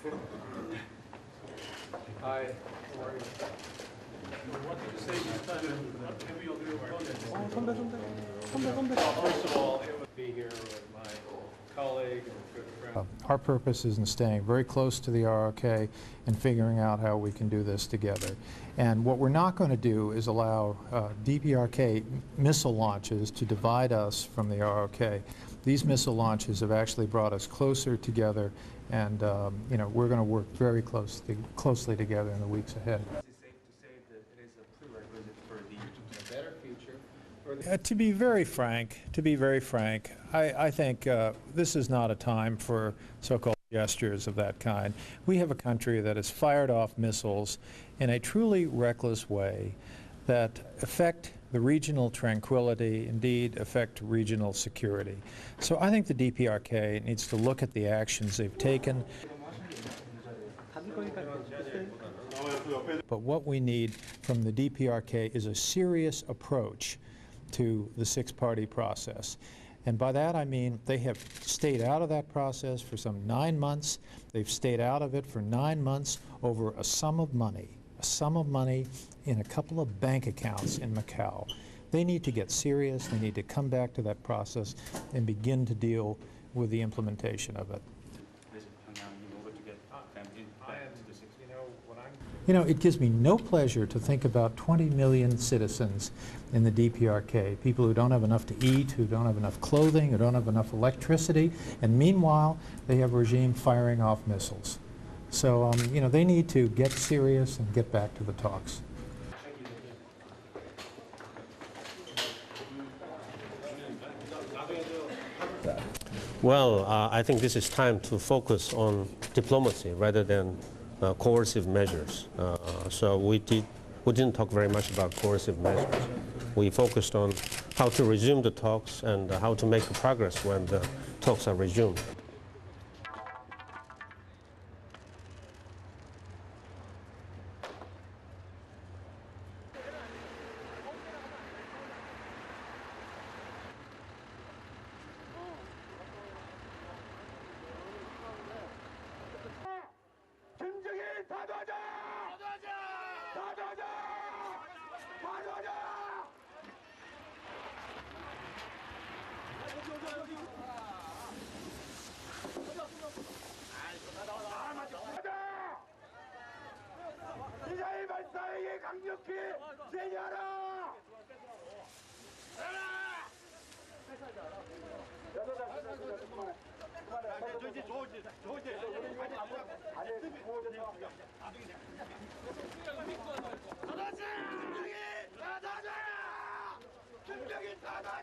Hi, how are you? What did you say this time? First of all, it would be here with my colleague and good friend. Our purpose is in staying very close to the ROK and figuring out how we can do this together. And what we're not going to do is allow DPRK missile launches to divide us from the ROK. These missile launches have actually brought us closer together, and you know, we're going to work very closely together in the weeks ahead. Is it safe to say that it is a prerequisite for the better future? For the To be very frank, I think this is not a time for so-called gestures of that kind. We have a country that has fired off missiles in a truly reckless way that affect the regional tranquility, indeed affect regional security. So I think the DPRK needs to look at the actions they've taken. But what we need from the DPRK is a serious approach to the six-party process. And by that I mean they have stayed out of that process for some 9 months. They've stayed out of it for 9 months over a sum of money in a couple of bank accounts in Macau. They need to get serious. They need to come back to that process and begin to deal with the implementation of it. You know, it gives me no pleasure to think about 20 million citizens in the DPRK, people who don't have enough to eat, who don't have enough clothing, who don't have enough electricity, and meanwhile, they have a regime firing off missiles. So, you know, they need to get serious and get back to the talks. Well, I think this is time to focus on diplomacy rather than coercive measures. So we didn't talk very much about coercive measures. We focused on how to resume the talks and how to make progress when the talks are resumed.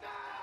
다